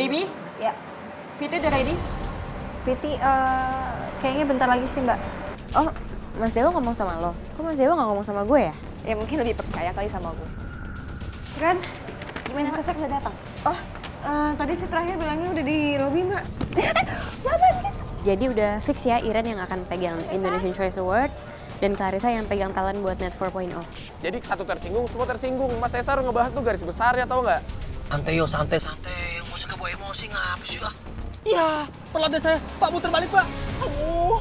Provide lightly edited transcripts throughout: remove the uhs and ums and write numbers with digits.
Baby, Ya, Viti udah ready? Viti, kayaknya bentar lagi sih Mbak. Oh, Mas Dewa ngomong sama lo? Kok Mas Dewa nggak ngomong sama gue ya? Ya mungkin lebih percaya kali sama gue. Ren, gimana Sesek udah datang? Oh, tadi sih terakhir bilangnya udah di lobby Mbak. Jadi udah fix ya Iren yang akan pegang Indonesian Choice Awards dan Clarissa yang pegang talent buat Net 4.0. Jadi satu tersinggung, semua tersinggung. Mas Cesar ngebahas tuh garis besarnya, tau nggak? Santai yo, santai. Nggak usah kebawa emosi, ngapa sih ah? Iya, telat deh saya. Pak, muter balik, Pak. Aduh.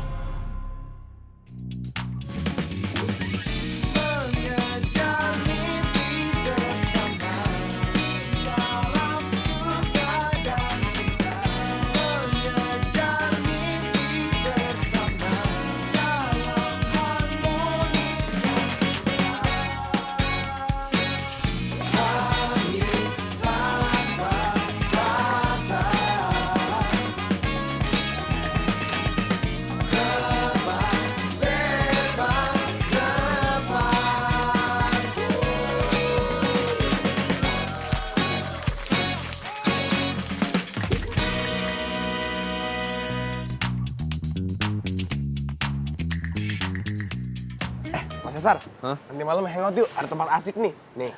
Mas Cesar, nanti malam hangout yuk, ada tempat asik nih. Nih,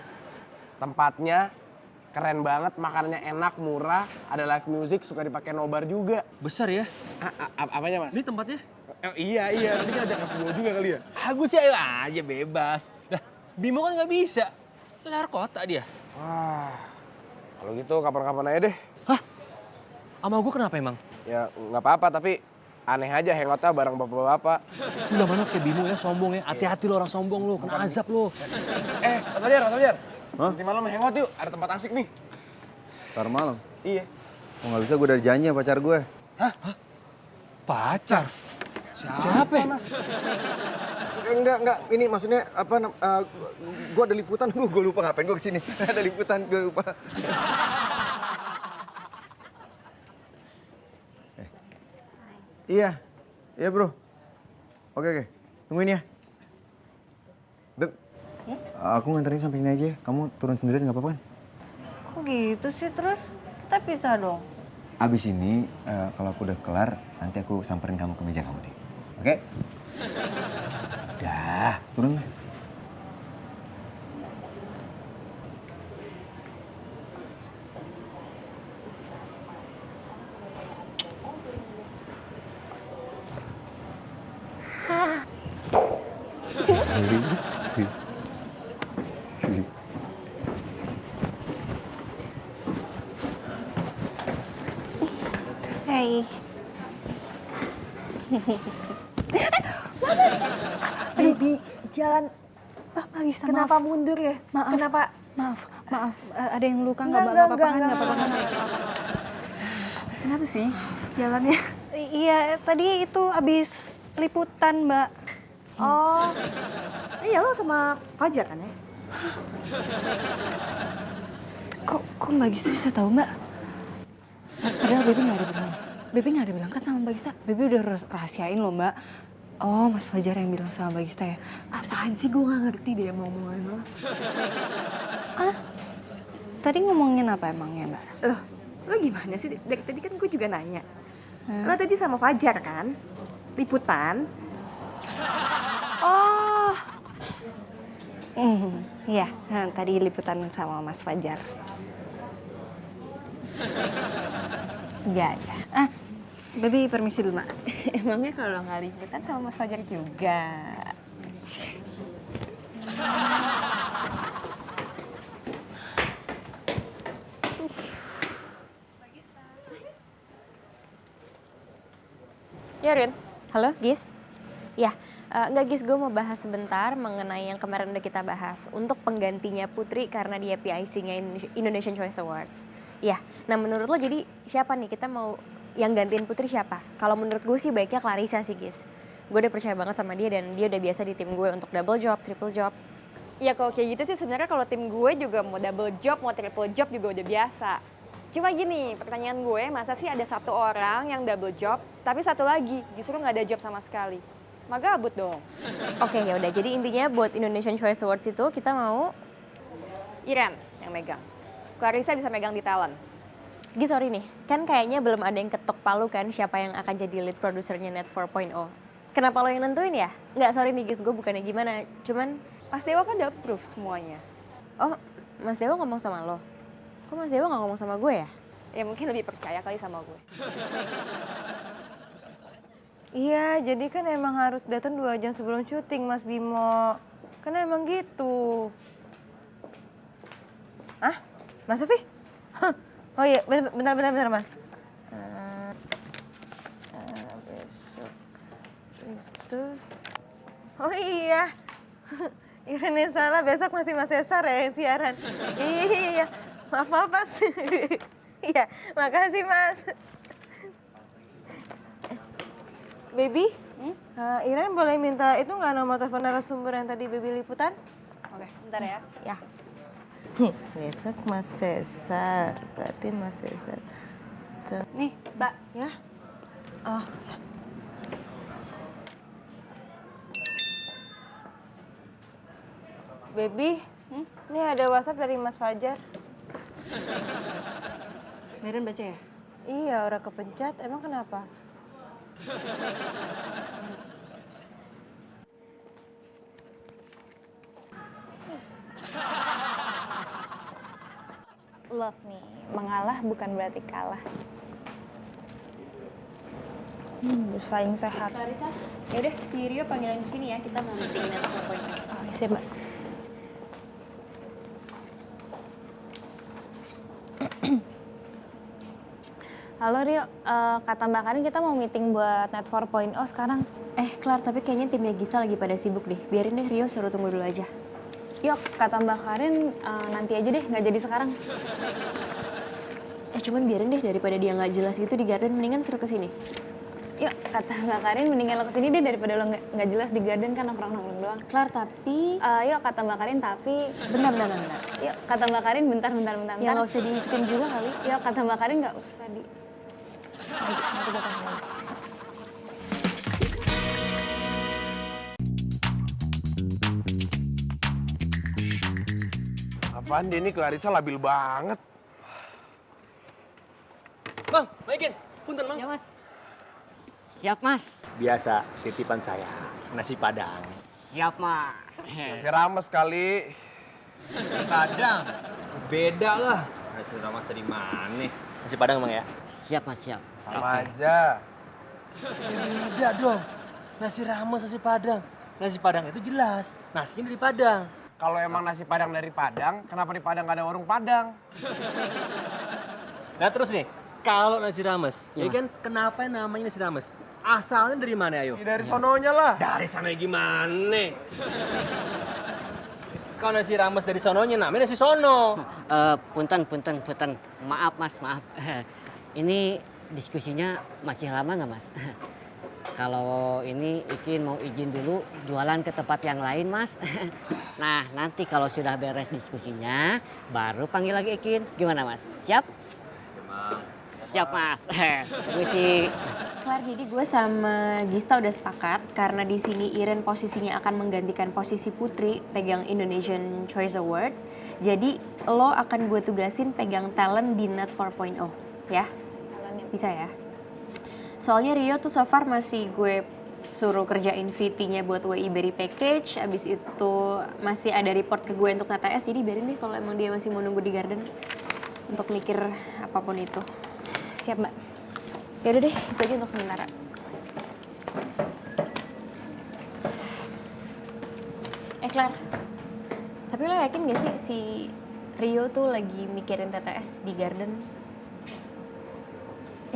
tempatnya keren banget, makanannya enak, murah, ada live music, suka dipakai nobar juga. Besar ya? Apanya Mas? Ini tempatnya? Iya, nanti kita ajak Mas Bimo juga kali ya? Aku sih ayo aja bebas. Dah, Bimo kan nggak bisa. Kelar kota dia. Wah, kalau gitu kapan-kapan aja deh. Hah? Sama gue kenapa emang? Ya nggak apa-apa, tapi aneh aja hangoutnya bareng bapak-bapak. Udah mana kayak Bimo ya, sombong ya. Hati-hati lo orang sombong lo, kena azab lo. Mas Fajar. Nanti malam hangout yuk, ada tempat asik nih. Ntar malam? Iya. Oh nggak bisa, gue udah janji sama pacar gue. Pacar? Siapa ya? Mas? Enggak. Ini maksudnya apa, gue ada liputan, gue lupa ngapain gue kesini. Ada liputan, gue lupa. Iya bro. Oke. Tungguin ya. Beb, aku nganterin sampai sini aja. Kamu turun sendirian nggak apa-apa kan? Kok gitu sih terus? Kita pisah dong. Abis ini kalau aku udah kelar, nanti aku samperin kamu ke meja kamu deh. Oke? Dah, turun lah. Hey. Baby, jalan. Bisa, kenapa maaf. Mundur ya? Maaf. Kenapa? Maaf. Ada yang luka nggak apa-apa kan? Nggak apa-apa. Kenapa sih jalannya? Iya, tadi itu habis liputan, Mbak. Oh, iya lo sama Fajar kan ya? Kok Mbak Gista bisa tahu, Mbak? Padahal Baby nggak ada bilang. Baby nggak ada bilang kan sama Mbak Gista. Baby udah rahasiain loh, Mbak. Oh, Mas Fajar yang bilang sama Mbak Gista ya? Apaan sih, gue gak ngerti deh mau ngomongin lo. Tadi ngomongin apa emangnya, Mbak? Lo gimana sih? Dari tadi kan gue juga nanya. Lo tadi sama Fajar kan? Liputan. Oh. Iya, tadi liputan sama Mas Fajar. Nggak ada. Baby permisi dulu, Mak. Emangnya kalau nggak liputan sama Mas Fajar juga? Ya, Rin. Halo, Gis? Ya, enggak Gis, gue mau bahas sebentar mengenai yang kemarin udah kita bahas. Untuk penggantinya Putri karena dia PIC-nya Indonesian Choice Awards. Ya, nah menurut lo jadi siapa nih? Kita mau yang gantiin Putri siapa? Kalau menurut gue sih baiknya Clarissa sih, Gis. Gue udah percaya banget sama dia dan dia udah biasa di tim gue untuk double job, triple job. Ya kalau kayak gitu sih sebenarnya kalau tim gue juga mau double job, mau triple job juga udah biasa. Cuma gini, pertanyaan gue, masa sih ada satu orang yang double job, tapi satu lagi justru nggak ada job sama sekali? Magabut dong. Oke, ya udah. Jadi intinya buat Indonesian Choice Awards itu kita mau Iren yang megang. Clarissa bisa megang di talent. Gi, sorry nih, kan kayaknya belum ada yang ketok palu kan siapa yang akan jadi lead produsernya Net 4.0. Kenapa lo yang nentuin ya? Nggak, sorry nih Gis, gue bukannya gimana. Cuman, Mas Dewa kan udah approve semuanya. oh Mas Dewa ngomong sama lo. Kok Mas Dewa nggak ngomong sama gue ya? Ya mungkin lebih percaya kali sama gue. Iya, jadi kan emang harus datang 2 jam sebelum syuting, Mas Bimo. Kan emang gitu. Ah, masa sih? Hah. Oh iya, bentar, Mas. Besok itu... Oh iya. Irene salah, besok masih Mas Cesar ya yang siaran. Iya. Maaf, Mas. Iya, makasih, Mas. Baby, Iren boleh minta itu nggak nomor telepon narasumber yang tadi Baby liputan? Oke, bentar ya. Ya. Besok Mas Cesar, berarti Mas Cesar. Nih, Mbak. Ya? Oh, ya. Baby, ini ada WhatsApp dari Mas Fajar. Meren baca ya? Iya, orang kepencet. Emang kenapa? Love nih, mengalah bukan berarti kalah. Bersaing sehat. Clarissa, yaudah si Rio panggilin kesini ya, kita mau meeting Net 4.0. Oke, siap, Mbak. Halo Rio, kata Mbak Karin kita mau meeting buat Net 4.0 sekarang. Clar, tapi kayaknya timnya Gisa lagi pada sibuk deh. Biarin deh Rio suruh tunggu dulu aja. Yuk, kata Mbak Karin nanti aja deh, nggak jadi sekarang. Cuman biarin deh daripada dia nggak jelas gitu di garden, mendingan suruh kesini. Yuk, kata Mbak Karin mendingan lo kesini deh daripada lo nggak jelas di garden kan nongkrong-nongkrong doang. Clar, tapi... Yuk, kata Mbak Karin tapi... Bentar. Yuk, kata Mbak Karin bentar. Ya nggak usah diikutin juga kali. Yuk, kata Mbak Karin nggak usah di... Nanti gue telepon lagi. Apaan dia ini Clarissa labil banget. Bang, baikin. Punten, Bang. Ya mas. Siap mas. Biasa, titipan saya. Nasi Padang. Siap mas. Masih rames kali. Padang? Beda lah. Nasi ramas dari mana? Nasi Padang emang ya? Siap mas siap. Sama aja. Beda dong. Nasi ramas, nasi Padang. Nasi Padang itu jelas. Nasinya dari Padang. Kalau emang nasi Padang dari Padang, kenapa di Padang nggak ada warung Padang? Nah terus nih, kalau nasi rames, Ya, ya kan kenapa namanya nasi rames? Asalnya dari mana ayo? Ya, dari sononya lah. Dari sana gimana? Kalau nasi rames dari sononya namanya nasi sono. Punten. Maaf mas maaf. Ini diskusinya masih lama nggak mas? Kalau ini Ikin mau izin dulu jualan ke tempat yang lain mas. Nah nanti kalau sudah beres diskusinya baru panggil lagi Ikin. Gimana mas? Siap? Siap mas. Permisi. Clar, jadi gue sama Gista udah sepakat karena di sini Iren posisinya akan menggantikan posisi Putri pegang Indonesian Choice Awards. Jadi lo akan gue tugasin pegang talent di Net 4.0, ya? Bisa ya? Soalnya Rio tuh so far masih gue suruh kerjain VT-nya buat WI Berry Package, abis itu masih ada report ke gue untuk KTS, jadi biarin deh kalau emang dia masih mau nunggu di garden untuk mikir apapun itu. Siap, Mbak. Yaudah deh, itu aja untuk sementara. Clar, tapi lo yakin gak sih si Rio tuh lagi mikirin TTS di garden?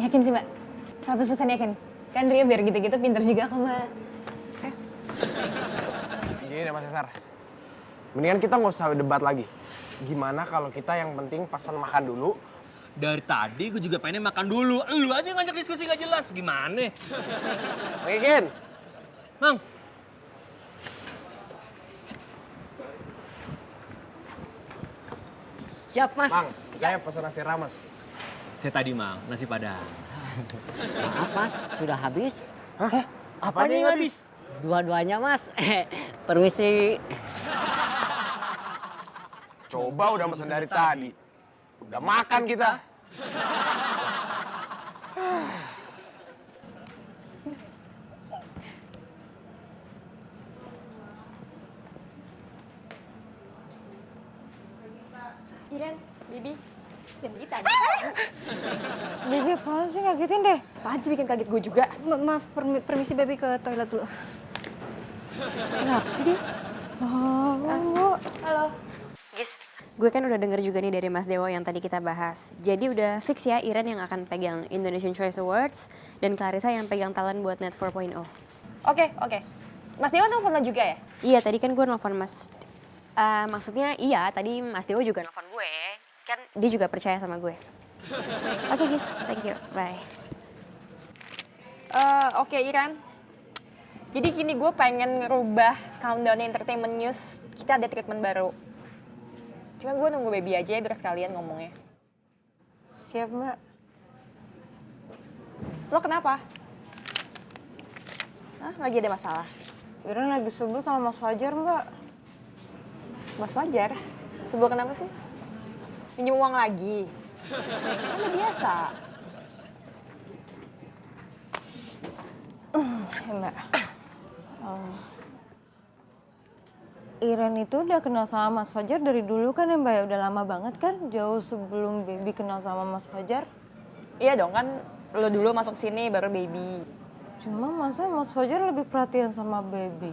Yakin sih, Mbak. 100% yakin. Kan Rio biar gitu-gitu pinter juga kok, Mbak. Gini deh Mas Cesar. Mendingan kita nggak usah debat lagi. Gimana kalau kita yang penting pesan makan dulu. Dari tadi gue juga pengen makan dulu. Lu aja ngajak diskusi gak jelas. Gimana? Oke, Kin. Mang. Siap mas. Mang, saya pesan nasi rames. Saya tadi Mang, nasi Padang. Maaf mas, sudah habis. Hah? Apanya yang habis? Dua-duanya mas. Permisi. Coba udah pesan dari tadi. Udah makan kita. baby. Kita. Baby apaan sih, ngagetin deh. Apaan sih bikin kaget gue juga? Maaf, permisi baby ke toilet dulu. Kenapa sih dia? Oh, Halo. Gis, gue kan udah denger juga nih dari Mas Dewo yang tadi kita bahas. Jadi udah fix ya Iren yang akan pegang Indonesian Choice Awards dan Clarissa yang pegang talent buat Net 4.0. Oke. Mas Dewa nelfon lo juga ya? Iya, tadi kan gue nelfon Mas. Maksudnya iya, tadi Mas Dewo juga nelfon gue. Kan dia juga percaya sama gue. Oke, Gis, thank you. Bye. Oke, Iran. Jadi gini, gue pengen ngerubah Countdown Entertainment News. Kita ada treatment baru. Cuma gue nunggu baby aja ya biar sekalian ngomongnya. siap Mbak. Lo kenapa? Hah, lagi ada masalah? Iren lagi sebel sama Mas Fajar Mbak. Mas Fajar? Sebel kenapa sih? Pinjam uang lagi? Kan udah biasa. Mbak. Iren itu udah kenal sama Mas Fajar dari dulu kan ya Mbak ya? Udah lama banget kan? Jauh sebelum baby kenal sama Mas Fajar. Iya dong, kan lo dulu masuk sini baru baby. Cuma masa Mas Fajar lebih perhatian sama baby.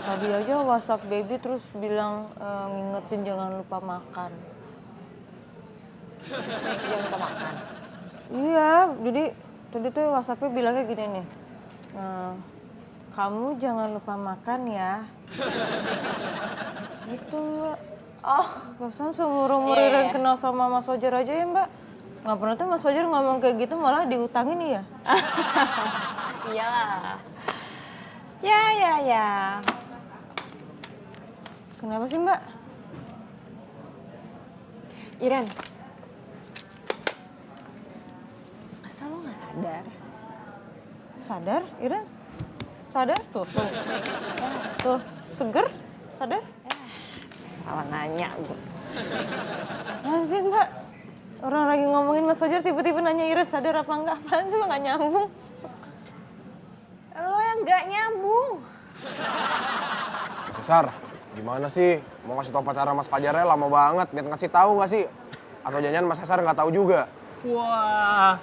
Tadi aja WhatsApp baby terus bilang ngingetin jangan lupa makan. Jangan lupa makan. Iya, jadi tadi tuh WhatsAppnya bilangnya gini nih. Kamu jangan lupa makan ya. Gitu Mbak. Oh, Perasaan seumur-umur Iya, Iren iya. kenal sama Mas Fajar aja ya Mbak. Nggak pernah tuh Mas Fajar ngomong kayak gitu malah diutangin ya. iyalah. Ya. Kenapa sih Mbak? Iren. Masa lo gak sadar? Sadar? Iren sadar tuh. Tuh, seger? Sadar? Salah nanya gue. Apaan sih Mbak? Orang lagi ngomongin Mas Fajar tiba-tiba nanya Iren sadar apa enggak? Apaan sih Mbak, nggak nyambung? Lo yang gak nyambung. Cesar, gimana sih? Mau ngasih tau pacaran Mas Fajarnya lama banget. Niat ngasih tahu nggak sih? Atau jangan Mas Cesar nggak tahu juga? Wah.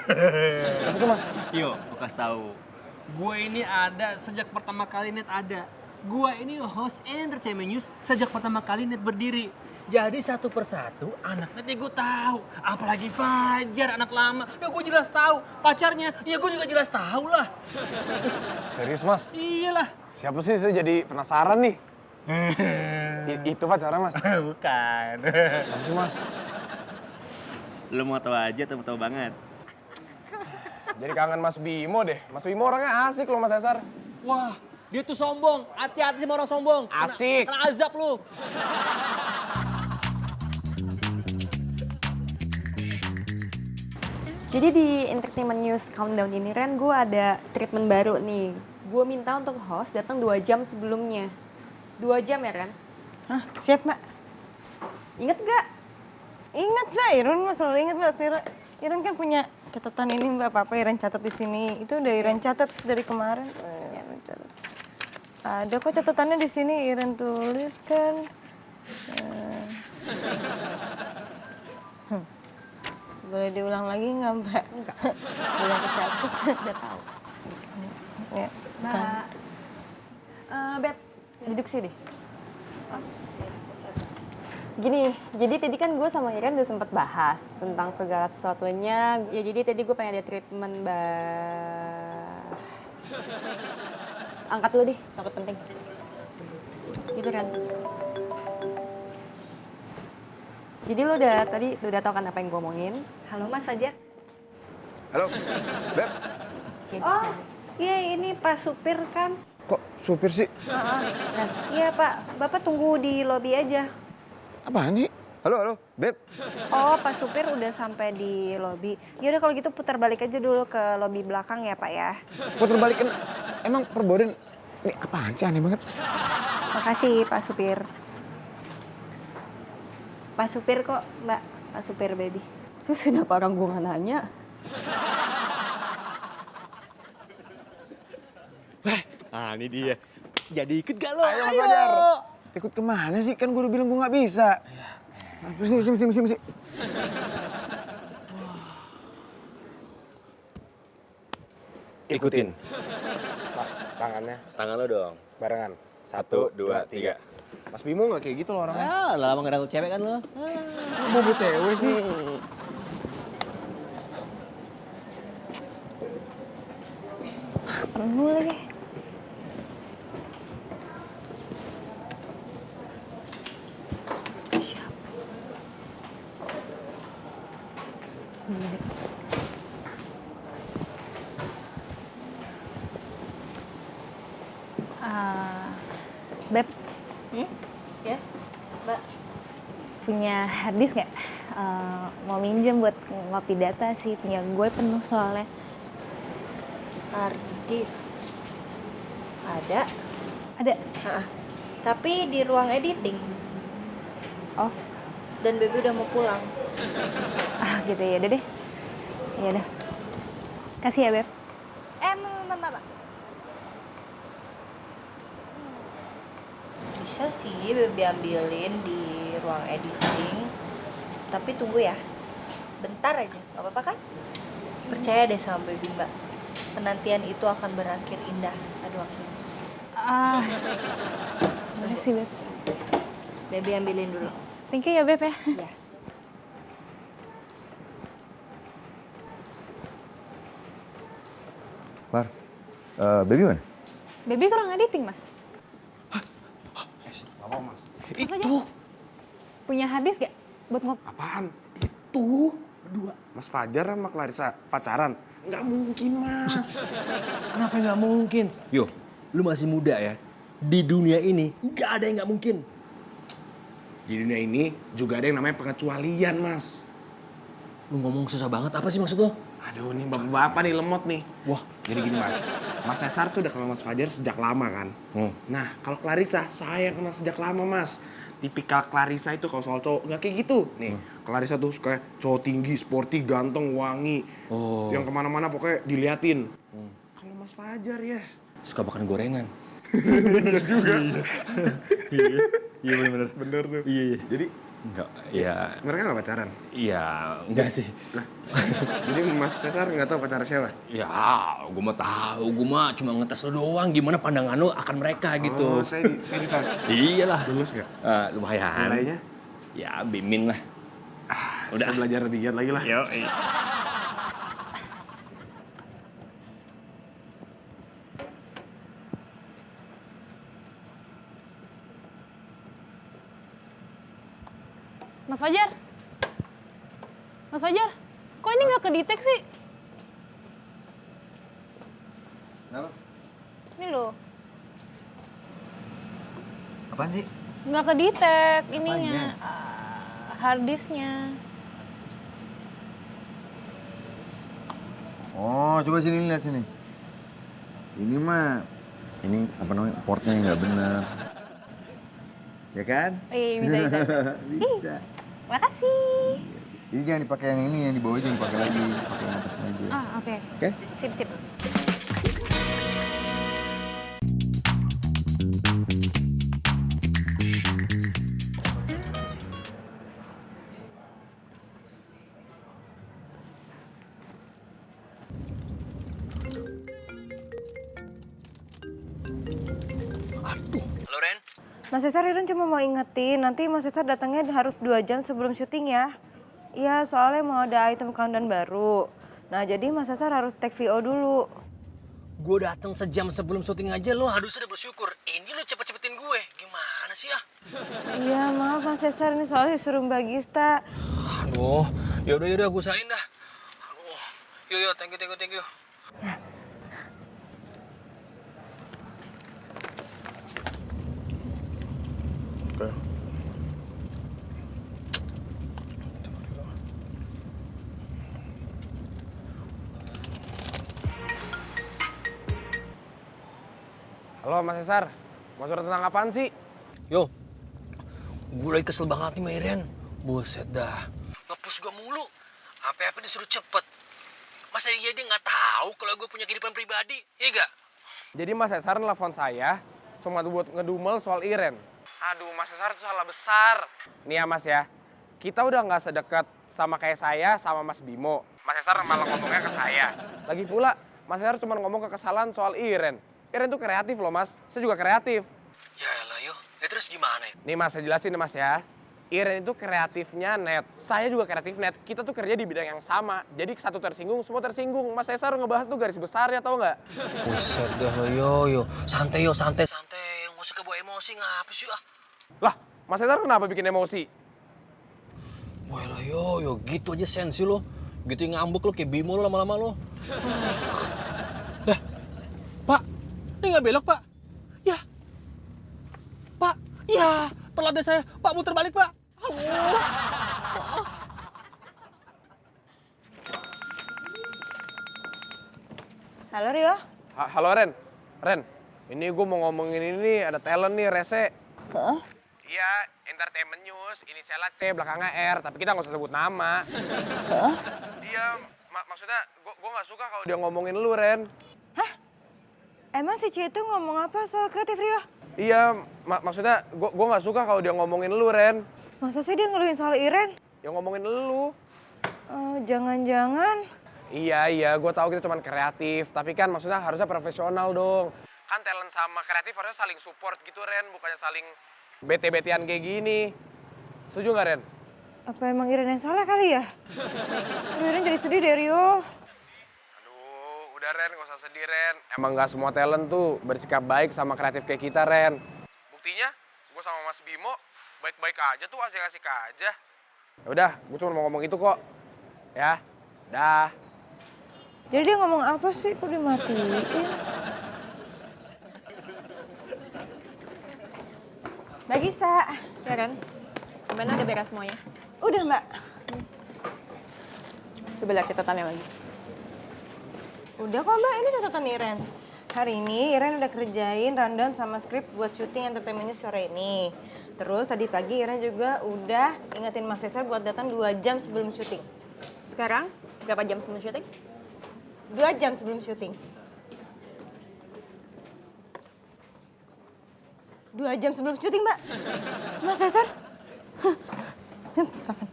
Siapa tuh Mas? Yuk, gue kasih tahu. Gue ini ada sejak pertama kali Net ada. Gue ini host Entertainment News sejak pertama kali Net berdiri. Jadi satu persatu anak Net gue tahu. Apalagi Fajar, anak lama. Ya gue jelas tahu. Pacarnya, ya gue juga jelas tahu lah. Serius Mas? Iyalah. Siapa sih? Saya jadi penasaran nih. Itu pacarnya Mas? Bukan. Siapa sih Mas? Lu mau tahu aja atau mau tahu banget? Jadi kangen Mas Bimo deh. Mas Bimo orangnya asik loh Mas Cesar. Wah, dia tuh sombong. Hati-hati sama orang sombong. Asik. Kena azab lu. Jadi di Entertainment News Countdown ini Ren, gue ada treatment baru nih. Gue minta untuk host datang 2 jam sebelumnya. 2 jam ya Ren? Hah, siap Mbak. Ingat gak? Ingat Mbak, Iren Mbak selalu ingat Mbak. Iren kan punya catatan ini Mbak, apa Iren catat di sini. Itu udah Iren catat dari kemarin. Iren catat. Ada kok catatannya di sini Iren tulis kan. Boleh diulang lagi nggak Mbak? Enggak. Boleh kecatat, udah tahu. Ya, bukan. Beb, duduk sini. Gini, jadi tadi kan gue sama Iren udah sempet bahas tentang segala sesuatunya. Ya jadi tadi gue pengen ada treatment Angkat dulu deh, takut penting. Gitu Ren. Jadi lo udah tau kan apa yang gue omongin? Halo Mas Fajar. Halo, Beb. Oh, iya ini Pak Supir kan? Kok supir sih? Iya Pak, Bapak tunggu di lobi aja. Apaan sih? Halo, Beb. Oh, Pak Supir udah sampai di lobi. Ya udah kalau gitu putar balik aja dulu ke lobi belakang ya Pak ya. Putar balikin. Emang perboden ini apaan sih, aneh banget. Makasih Pak Supir. Pak Supir kok, Mbak. Pak Supir, baby. Terus kenapa orang gue gak nanya? Ah, ini dia. Jadi ikut gak lo? Ayo Mas Fajar. Ikut kemana sih? Kan gue udah bilang gue nggak bisa. Sini. Ikutin. Mas, tangannya Tangan lo dong. barengan. 1, 2, 3. Mas Bimo nggak kayak gitu loh orangnya. Ah, lama nggak dapet cewek kan lo? Bobo cewek sih. Penuh lagi. Beb, Ya, Mbak. punya harddisk nggak? Mau minjem buat ngopi data sih, punya gue penuh soalnya. Harddisk. Ada. Ada? Tapi di ruang editing. Oh, Dan Baby udah mau pulang. gitu ya, udah deh. Ya udah. Kasih ya, Beb. Mbak. Bisa sih Baby ambilin di ruang editing. Tapi tunggu ya. Bentar aja, gak apa-apa kan? Percaya deh sama Baby, Mbak. Penantian itu akan berakhir indah pada waktunya. Makasih, Beb. Baby ambilin dulu. Thank you ya, Beb ya. Iya. Lar, baby mana? Baby kurang editing, Mas. Apa mas? Itu. Punya harddisk gak? Buat ngopi. Apaan? Itu berdua. Mas Fajar sama Clarissa pacaran? Nggak mungkin mas. Kenapa nggak mungkin? Yo, lu masih muda ya. Di dunia ini nggak ada yang nggak mungkin. Di dunia ini juga ada yang namanya pengecualian mas. Lu ngomong susah banget, apa sih maksud lo? Aduh nih bapak-bapak nih lemot nih. Wah, Jadi gini mas, Mas Cesar tuh udah kenal Mas Fajar sejak lama kan. Nah kalau Clarissa, saya kenal sejak lama mas. Tipikal Clarissa itu kalau soal cowok nggak kayak gitu. Nih, Clarissa tuh suka cowok tinggi, sporty, ganteng, wangi. Yang kemana-mana pokoknya diliatin. Kalau Mas Fajar ya. suka makan gorengan. Iya bener. Bener tuh. Iya. Jadi Enggak, ya, mereka nggak pacaran? iya, enggak sih. Jadi Mas Cesar nggak tahu pacar siapa? Ya, gue mah tahu, gue mah cuma ngetes lu doang gimana pandangan lu akan mereka Oh, gitu. saya di tas. Iyalah. Lulus nggak? Lumayan. Nilainya? Ya, bimin lah. Udah. Saya belajar lebih giat lagi lah. Yo, Mas Fajar? Mas Fajar? Kok ini nggak kedetek sih? Kenapa? Ini loh, Apaan sih? nggak kedetek ininya. Apanya? Harddisknya. Oh, coba sini lihat sini. Ini mah, ini apa namanya, portnya yang nggak benar. Ya kan? Iya, bisa. Bisa. Makasih. Ini jangan dipakai yang ini, yang di bawah jangan dipakai lagi. Pakai yang atasnya aja. Oke. Oke? Sip. Loren? Mas Cesar, Iren cuma mau ingetin, nanti Mas Cesar datangnya harus 2 jam sebelum syuting ya. Iya, soalnya mau ada item countdown baru. Nah, jadi Mas Cesar harus take VO dulu. Gue datang sejam sebelum syuting aja, lo harusnya udah bersyukur. Ini lo cepet-cepetin gue, gimana sih ya? Iya, maaf Mas Cesar, ini soalnya disuruh Mbak Gista. Aduh, yaudah gue usahain dah. Aduh, yuk, thank you. Halo Mas Cesar, mau surat tentang apaan sih? Yo, gue lagi kesel banget nih sama Iren. Buset dah, ngepus gue mulu. Apa-apa disuruh cepet. Masa dia nggak tahu kalau gue punya kehidupan pribadi, iya gak? Jadi Mas Cesar nelfon saya cuma buat ngedumel soal Iren. Aduh Mas Cesar itu salah besar. Nih ya Mas ya, kita udah nggak sedekat sama kayak saya sama Mas Bimo. Mas Cesar malah ngomongnya ke saya. Lagi pula, Mas Cesar cuma ngomong kekesalan soal Iren. Iren tuh kreatif loh Mas, saya juga kreatif. Ya elah yo, terus gimana? Nih Mas, saya jelasin nih Mas ya. Iren itu kreatifnya net, saya juga kreatif net. Kita tuh kerja di bidang yang sama. Jadi satu tersinggung, semua tersinggung. Mas Cesar ngebahas tuh garis besarnya, tau nggak? Buset dah lo yo. Santai yo, santai. Nggak usah kebawa emosi, ngapa sih ah? Lah, Mas Cesar kenapa bikin emosi? Wah lah yo, gitu aja sensi lo. Gitu yang ngambek lo, kayak Bimo lo lama-lama lo. Lah, Pak, ini nggak belok Pak? Ya, Pak, ya, telat deh saya. Pak, muter balik Pak. Halo Rio. Halo Ren, ini gue mau ngomongin ini ada talent nih, Rese. Iya, Entertainment News, inisialnya C, belakangnya R, tapi kita nggak usah sebut nama. Iya, maksudnya gue nggak suka kalau dia ngomongin lu, Ren. Hah? Emang si Cie itu ngomong apa soal kreatif Rio? Iya, maksudnya gue nggak suka kalau dia ngomongin lu, Ren. Masa sih dia ngeluhin soal Iren? Yang ngomongin lu. Jangan-jangan. Iya, gue tahu kita cuma kreatif, tapi kan maksudnya harusnya profesional dong. Kan talent sama kreatif harusnya saling support gitu, Ren, bukannya saling bete-betean kayak gini. Setuju nggak, Ren? Apa emang Iren yang salah kali ya? Iren jadi sedih deh Rio. Aduh, udah Ren, gak usah sedih Ren. Emang gak semua talent tuh bersikap baik sama kreatif kayak kita, Ren. Buktinya, gue sama Mas Bimo baik-baik aja tuh, asik-asik aja. Ya udah, gue cuma mau ngomong itu kok. Ya, dah. Jadi dia ngomong apa sih? Kok dimatiin? Mbak Gista. Ya kan? Gimana udah beres semuanya? Udah Mbak. Coba lihat catatannya lagi. Udah kok Mbak, ini catatan Iren. Hari ini Iren udah kerjain rundown sama skrip buat syuting Entertainment News sore ini. Terus tadi pagi Iren juga udah ingetin Mas Cesar buat datang 2 jam sebelum syuting. Sekarang berapa jam sebelum syuting? 2 jam sebelum syuting. 2 jam sebelum syuting, Mbak. Mas Cesar. Telepon.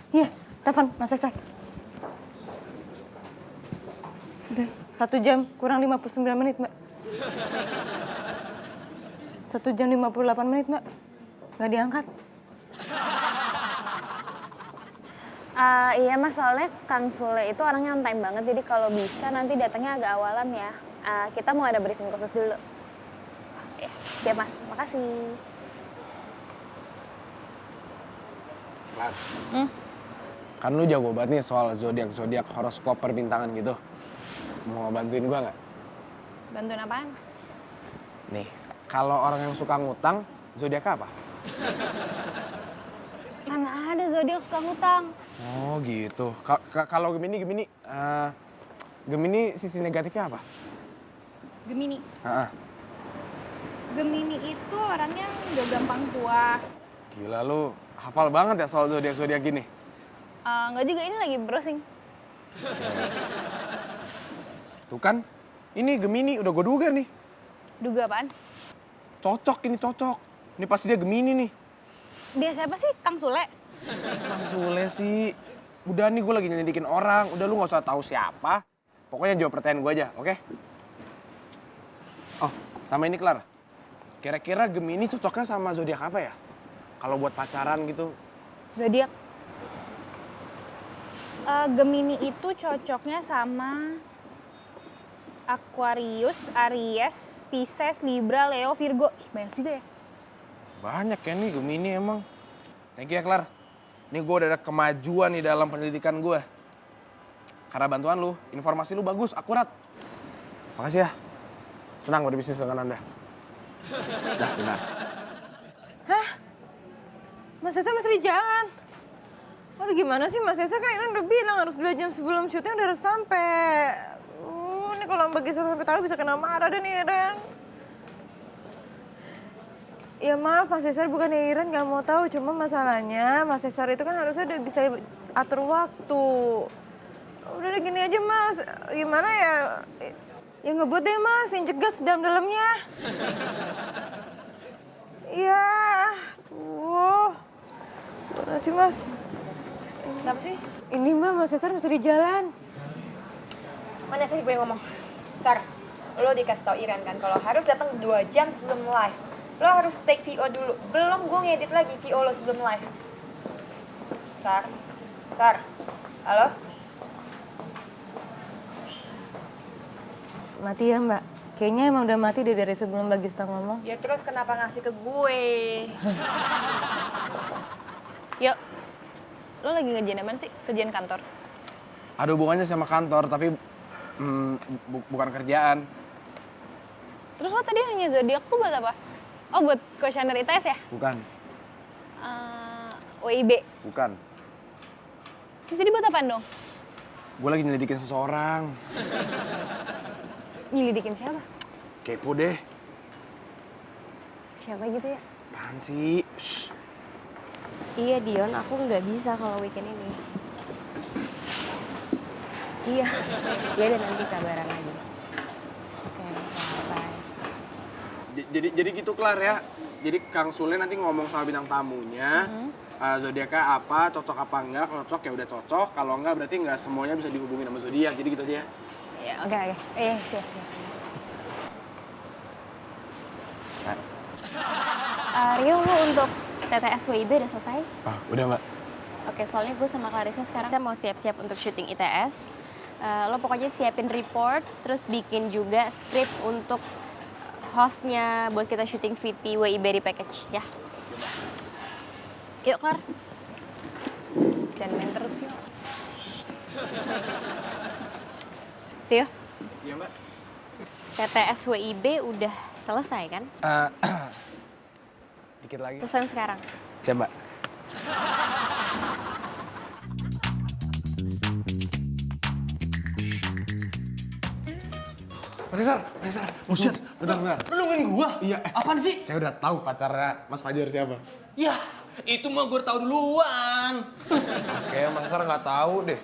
Iya, telepon Mas Cesar. Udah 1 jam kurang 59 menit, Mbak. 1 jam 58 menit, Mbak. Nggak diangkat. Iya mas, soalnya Kang Sule itu orangnya on time banget, jadi kalau bisa nanti datangnya agak awalan ya. Kita mau ada briefing khusus dulu. Ya, siap mas, makasih. Lar, kan lu jago banget nih soal zodiak horoskop perbintangan gitu. Mau bantuin gua nggak? Bantuin apaan? Nih, kalau orang yang suka ngutang, zodiak apa? Mana ada zodiak suka ngutang? Oh gitu. Kalau Gemini, Gemini sisi negatifnya apa? Gemini. Heeh. Gemini itu orangnya gak gampang puas. Gila lu, hafal banget ya soal zodiak gini. Nggak juga, ini lagi browsing. Tuh kan, ini Gemini udah gue duga nih. Duga apaan? Cocok. Ini pasti dia Gemini nih. Dia siapa sih? Kang Sule? Bang Sule sih. Udah nih gue lagi nyelidikin orang. Udah lu gak usah tahu siapa. Pokoknya jawab pertanyaan gue aja, oke? Oh, sama ini Clara. Kira-kira Gemini cocoknya sama zodiak apa ya? Kalau buat pacaran gitu. Zodiak. Gemini itu cocoknya sama Aquarius, Aries, Pisces, Libra, Leo, Virgo. Ih, banyak juga ya. Banyak ya nih Gemini emang. Thank you ya Clara. Nih gue udah ada kemajuan nih dalam penyelidikan gue. Karena bantuan lu, informasi lu bagus, akurat. Makasih ya. Senang berbisnis dengan Anda. Dah, benar. Hah? Mas Cesar masih di jalan. Aduh gimana sih Mas Cesar, kan Iren udah bilang harus 2 jam sebelum syuting udah harus sampai. Ini kalau Mbak Gisa sampai tahu bisa kena marah deh nih Iren. Ya maaf Mas Cesar, bukannya Iren gak mau tahu, cuma masalahnya Mas Cesar itu kan harusnya udah bisa atur waktu. Udah deh gini aja Mas, gimana ya? Ya ngebut deh Mas, injek gas dalam-dalamnya. Iya, Makasih Mas. Kenapa sih? Ini Mbak, Mas Cesar masih di jalan. Mana sih gue ngomong? Sar, lo dikasih tau Iren kan kalau harus datang 2 jam sebelum live. Lo harus take VO dulu. Belum gue ngedit lagi VO lo sebelum live. Sar, halo? Mati ya Mbak? Kayaknya emang udah mati deh dari sebelum Mbak Gista ngomong. Ya terus kenapa ngasih ke gue? Yuk, lo lagi ngerjain apa sih? Kerjaan kantor? Ada hubungannya sama kantor, tapi bukan kerjaan. Terus lo tadi nanya zodiak tuh buat apa? Oh, buat kuesioner ITS ya? Bukan, WIB. bukan. Terus jadi buat apaan dong? Gue lagi nyelidikin seseorang. Nyelidikin siapa? Kepo deh. Siapa gitu ya? Apaan sih? Shh. Iya Dion, aku nggak bisa kalau weekend ini. Iya, ya dan nanti kabaran lagi. Oke, bye. Jadi gitu Klar ya. Jadi Kang Sule nanti ngomong sama bintang tamunya. Zodiaknya apa, cocok apa enggak. Kalau cocok ya udah cocok. Kalau enggak berarti enggak semuanya bisa dihubungin sama zodiak. Jadi gitu aja. Ya, oke. Siap. Rio, lu untuk TTS WIB udah selesai? Udah Mbak. Oke, soalnya gue sama Clarissa sekarang kita mau siap-siap untuk syuting ITS. Lo pokoknya siapin report, terus bikin juga script untuk hostnya buat kita syuting VT WIB di package, ya. Yuk, Clar. Jangan main terus yuk. Rio, Iya Mbak. TTS WIB udah selesai kan? Dikit lagi. Selesai sekarang. Siap Mbak. Mas Cesar. Buset, bentar. Lu nungguin gua? Iya, Apaan sih? Saya udah tahu pacarnya Mas Fajar siapa. Ya, itu mah gue tahu duluan. Kayak Mas Cesar nggak tahu deh.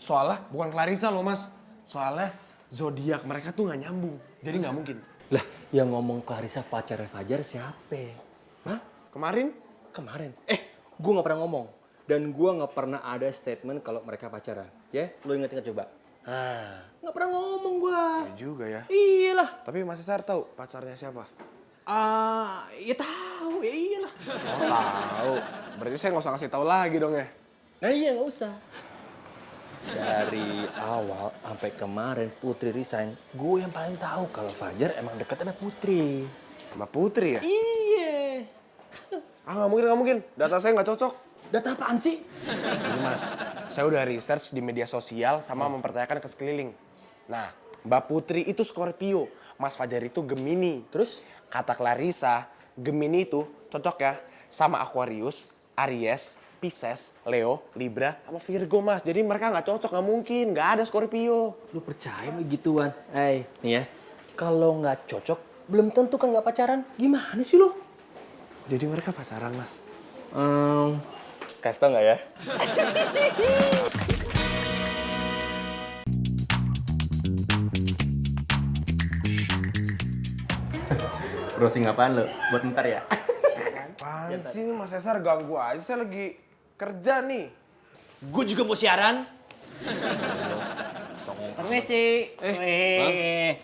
Soalnya bukan Clarissa loh Mas. Soalnya zodiak mereka tuh nggak nyambung. Jadi nggak mungkin. Lah, yang ngomong Clarissa pacarnya Fajar siapa? Hah? Kemarin? Kemarin. Gue nggak pernah ngomong. Dan gue nggak pernah ada statement kalau mereka pacaran. Ya, lu inget-inget coba. Nggak pernah ngomong gue. Ya juga ya. Iyalah. Tapi Mas Cesar tahu pacarnya siapa? Ya tahu, ya iyalah. Oh tahu. Berarti saya nggak usah ngasih tahu lagi dong ya. Nah iya nggak usah. Dari awal sampai kemarin Putri resign, gue yang paling tahu kalau Fajar emang deket sama Putri. Mbak Putri ya? Iya. Nggak mungkin. Data saya nggak cocok. Data apaan sih? Ini Mas, saya udah research di media sosial sama mempertanyakan ke sekeliling. Nah, Mbak Putri itu Scorpio, Mas Fajar itu Gemini. Terus? Kata Clarissa, Gemini itu cocok ya sama Aquarius, Aries, Pisces, Leo, Libra, sama Virgo Mas. Jadi mereka nggak cocok, nggak mungkin, nggak ada Scorpio. Lu percaya begituan? Nih ya, kalau nggak cocok, belum tentu kan nggak pacaran. Gimana sih lu? Jadi mereka pacaran Mas. Kasih tau nggak ya? Browsing apaan lo? Buat ntar ya? Apaan sih Mas Cesar, ganggu aja, saya lagi kerja nih. Gue juga mau siaran. Permisi.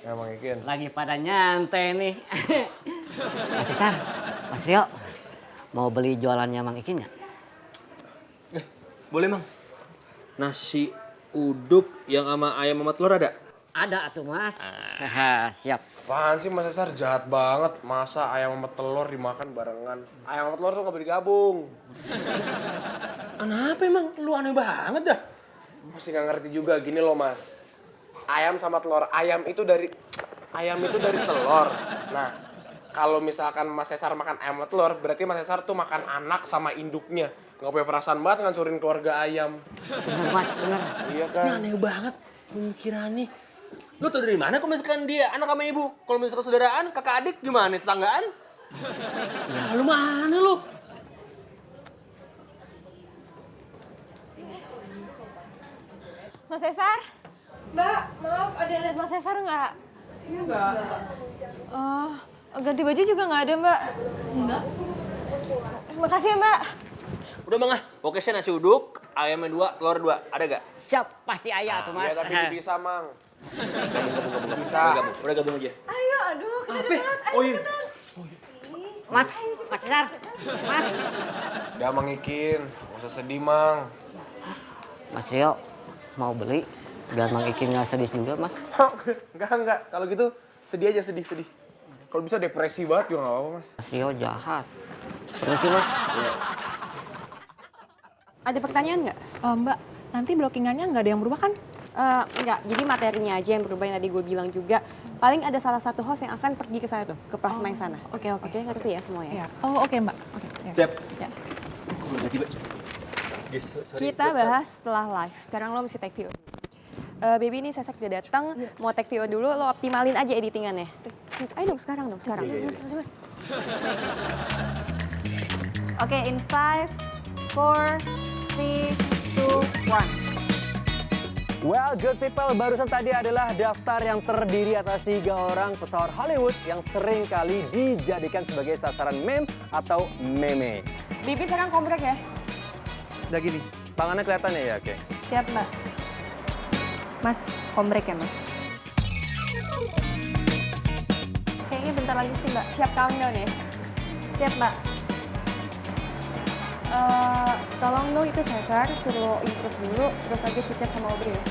Emang Ikin. Lagi pada nyantai nih. Mas Cesar, Mas Rio, mau beli jualannya Mang Ikin nggak? Boleh, Mang. Nasi uduk yang sama ayam sama telur ada? Ada atuh Mas. Siap. Apaan sih Mas Cesar, jahat banget. Masa ayam sama telur dimakan barengan. Ayam sama telur tuh nggak boleh digabung. Kenapa emang? Lu aneh banget dah. Masih nggak ngerti juga, gini loh Mas. Ayam sama telur, ayam itu dari telur. Nah, kalau misalkan Mas Cesar makan ayam sama telur, berarti Mas Cesar tuh makan anak sama induknya. Nggak punya perasaan banget ngancurin keluarga ayam. Bener Mas, bener. Iya Ini kan? aneh banget pemikirannya. Lu tau dari mana kalau misalkan dia anak sama ibu? Kalau misalkan saudaraan, kakak adik gimana? Tetanggaan? Ya lu mana lu? Mas Cesar? Mbak, maaf ada yang lihat Mas Cesar nggak? Enggak. Ganti baju juga nggak ada Mbak? Enggak. Makasih ya Mbak. Udah Bang ah, pokoknya saya nasi uduk, ayamnya 2, telur 2. Ada gak? Siap, pasti ayah tuh Mas. Iya tapi bisa, Mang. Bisa. Udah gabung aja. Ayo, aduh, kita udah telat. Ayo cepetan. Mas, Mas Cesar. Mas. Udah Mang Ikin, gak usah sedih, Mang. Mas Rio, mau beli? Biar Mang Ikin nggak sedih juga, Mas. Enggak. Kalau gitu sedih aja, sedih. Kalau bisa depresi banget juga gak apa-apa, Mas. Mas Rio jahat. Permisi, Mas. Ada pertanyaan nggak? Mbak, nanti blockingannya nggak ada yang berubah kan? Enggak, jadi materinya aja yang berubah yang tadi gue bilang juga. Paling ada salah satu host yang akan pergi ke sana tuh, ke plasma yang sana. Oke. Oke, ngerti ya semuanya? Ya. Oh, oke, Mbak. Oke. Ya. Siap. Ya. Udah tiba. Guys, sorry. Kita bahas setelah live. Sekarang lo mesti take VO. Baby ini Sesek udah datang, mau take VO dulu, lo optimalin aja editingannya. Ayo dong, sekarang. Oke, in 5, 4, 3, 2, 1. Well, good people, barusan tadi adalah daftar yang terdiri atas 3 orang pesawat Hollywood yang sering kali dijadikan sebagai sasaran meme atau meme. Baby sekarang komplek ya? Udah gini, tangannya kelihatan ya? Oke. Siap, Mbak. Mas, kombrek ya Mas? Kayaknya bentar lagi sih Mbak, siap countdown ya? Siap Mbak. Tolong dong itu Cesar, suruh improve dulu, terus aja chit-chat sama Aubrey ya.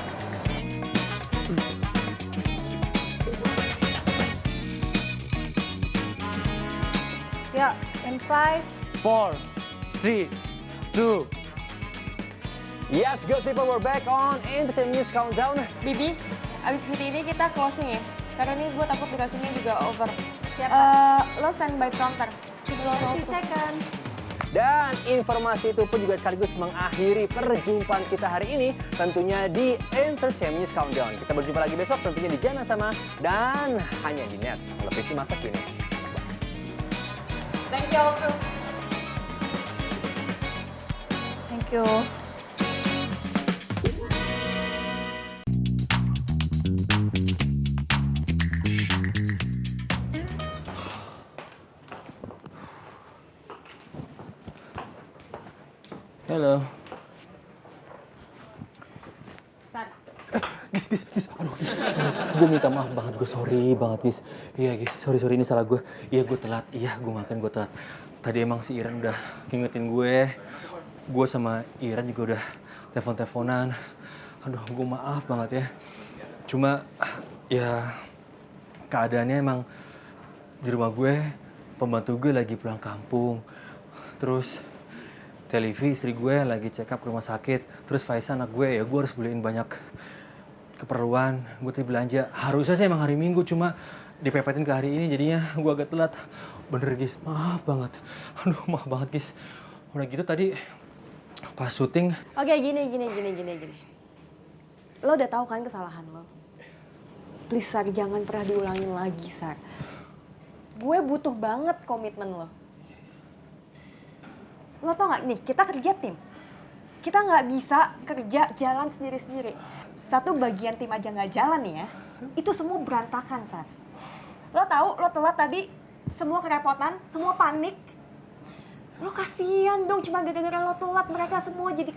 Ya, in 5. 4, 3, 2. Yes, good people, we're back on Entertainment News Countdown. Bibi, abis VT ini kita closing ya? Karena ini gue takut durasinya juga over. Lo standby prompter. 30 second. Dan informasi itu pun juga sekaligus mengakhiri perjumpaan kita hari ini tentunya di Entertainment News Countdown. Kita berjumpa lagi besok tentunya di jam yang sama dan hanya di Net Televisi Masa Kini. Thank you all. Thank you. Halo. Sar. Gis, aduh, gue minta maaf banget, gue sorry banget, Gis. Iya, Gis, sorry, ini salah gue. Iya, gue telat, gue telat. Tadi emang si Iran udah ngingetin gue sama Iran juga udah telepon-teleponan. Aduh, gue maaf banget ya. Cuma, ya, keadaannya emang di rumah gue, pembantu gue lagi pulang kampung. Terus, Televi istri gue lagi check up ke rumah sakit. Terus Faisal anak gue, ya gue harus beliin banyak keperluan. Gue tadi belanja. Harusnya sih emang hari Minggu, cuma dipepetin ke hari ini jadinya gue agak telat. Bener, Gis. Maaf banget. Aduh, maaf banget, Gis. Udah gitu tadi pas syuting. Oke, gini. Lo udah tahu kan kesalahan lo? Please, Sar, jangan pernah diulangin lagi, Sar. Gue butuh banget komitmen lo. Lo tau gak, nih kita kerja tim. Kita nggak bisa kerja jalan sendiri-sendiri. Satu bagian tim aja nggak jalan nih ya, itu semua berantakan, Sar. Lo tahu, lo telat tadi, semua kerepotan, semua panik. Lo kasihan dong, cuma gara-gara lo telat mereka semua jadi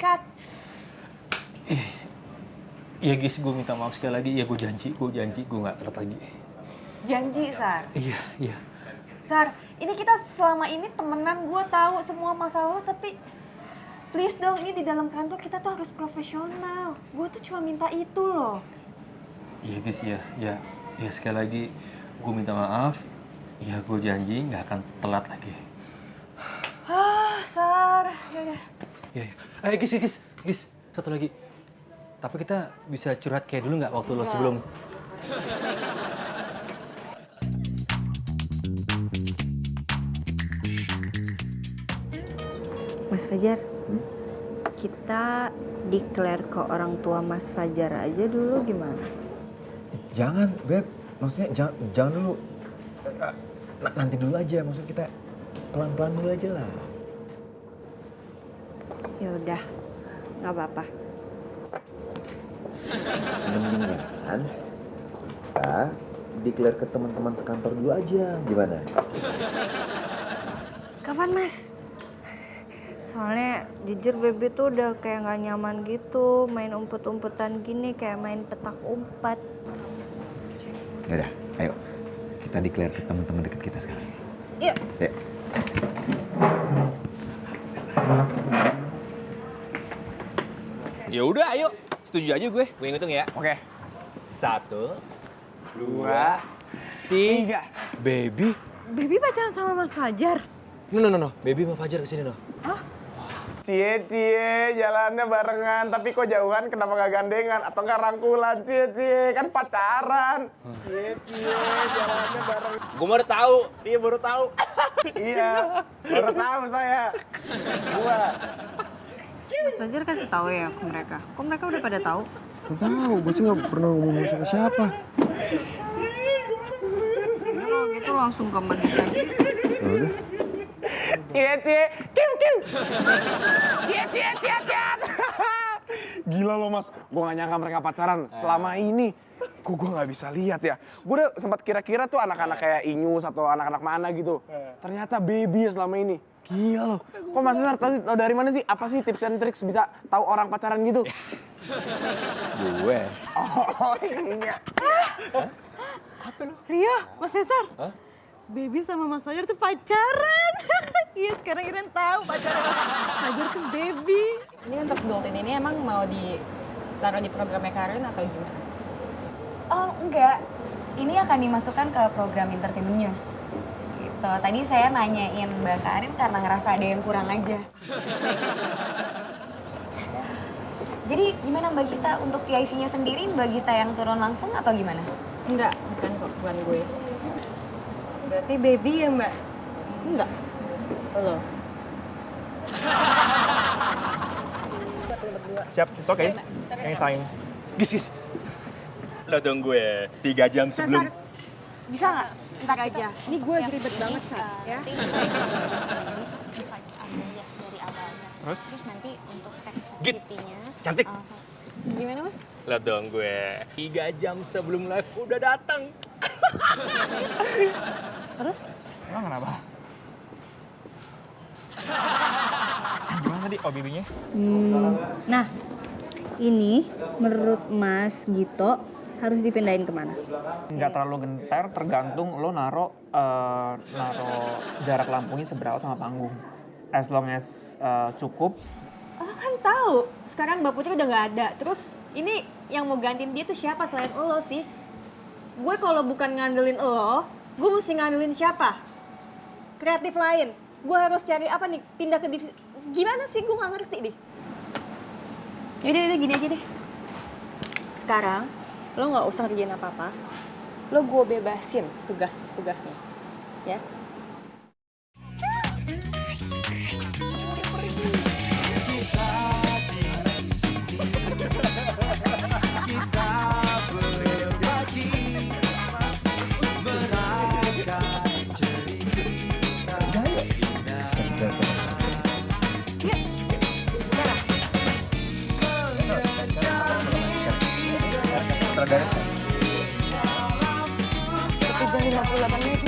Iya, Gis, gue minta maaf sekali lagi. Iya, gue janji gue nggak telat lagi. janji, Sar. Iya. Sar, ini kita selama ini temenan, gue tahu semua masalah lo, tapi please dong, ini di dalam kantor kita tuh harus profesional. Gue tuh cuma minta itu loh. Iya, Gis, ya sekali lagi gue minta maaf. Ya, gue janji nggak akan telat lagi. Sar, yaudah. Iya. Gis, satu lagi. Tapi kita bisa curhat kayak dulu nggak waktu lo sebelum... Mas Fajar, kita declare ke orang tua Mas Fajar aja dulu gimana? Jangan, Beb. Maksudnya jangan dulu. Nanti dulu aja. Maksud kita pelan-pelan dulu aja lah. Ya udah, nggak apa-apa. Mendingan kita declare ke teman-teman sekantor dulu aja. Gimana? Kapan, Mas? Soalnya jujur baby tuh udah kayak nggak nyaman gitu main umpet-umpetan gini kayak main petak umpet. Yaudah, ayo kita declare ke teman-teman deket kita sekarang. Yuk. Ya. Ya udah, ayo. Setuju aja gue ngitung ya. Oke. 1, 2, 3. Baby. Baby pacaran sama Mas Fajar? No. Baby sama Fajar kesini, no. Cie, jalannya barengan, tapi kok jauhan, kenapa gak gandengan? Atau nggak rangkulan, cie, kan pacaran. Cie, jalannya bareng. Gue baru tahu, dia baru tahu. Iya, baru tahu saya. Gua. Mas Fajar kasih tahu ya ke mereka. Kok mereka udah pada tahu? Gak tahu, gue juga gak pernah ngomong sama siapa. Ya, kalau gitu langsung ke Mbak Gis aja. Ya udah. Cie, kiu. Cie. Gila lo mas, gue gak nyangka mereka pacaran selama ini. Kok gue gak bisa lihat ya. Gue udah sempat kira-kira tuh anak-anak kayak Inyus atau anak-anak mana gitu. Ternyata baby ya selama ini. Gila lo. Kok Mas Cesar tahu dari mana sih? Apa sih tips and tricks bisa tahu orang pacaran gitu? Gue. Oh iya. Rio, Mas Cesar. Baby sama Mas Fajar tuh pacaran. Iya, sekarang Iren tahu pacaran Fajar tuh baby. Ini untuk Gold ini emang mau ditaruh di programnya Karin atau gimana? Oh enggak, ini akan dimasukkan ke program Entertainment News. Gitu. Tadi saya nanyain Mbak Karin karena ngerasa ada yang kurang aja. Jadi gimana Mbak Gista untuk PIC-nya sendiri, Mbak Gista yang turun langsung atau gimana? Enggak, bukan gue. Berarti baby ya Mbak? Enggak. Lo. Siap, it's okay. Anytime. Gis. Lo dong gue 3 jam sebelum. Bisa nggak? Ntar aja. Ini gue lagi ribet banget, Sa. Ya. Terus nanti untuk teks Git, activity-nya. cantik. Gimana, Mas? Lo dong gue 3 jam sebelum live udah datang. Terus? Emang kenapa? Gimana tadi OBB-nya? Nah, ini menurut Mas Gito harus dipindahin kemana? Nggak terlalu gentar, tergantung lo naro jarak lampunya seberapa sama panggung. As long as cukup. Lo kan tahu, sekarang Mbak Putri udah nggak ada. Terus ini yang mau gantiin dia tuh siapa selain lo sih? Gue kalau bukan ngandelin lo, gue mesti ngandelin siapa? Kreatif lain. Gue harus cari apa nih? Pindah ke divisi. Gimana sih? Gue nggak ngerti deh. Yaudah, gini aja deh. Sekarang, lo nggak usah kerjain apa-apa. Lo gue bebasin tugas-tugasnya. Ya? Udah 58 menit.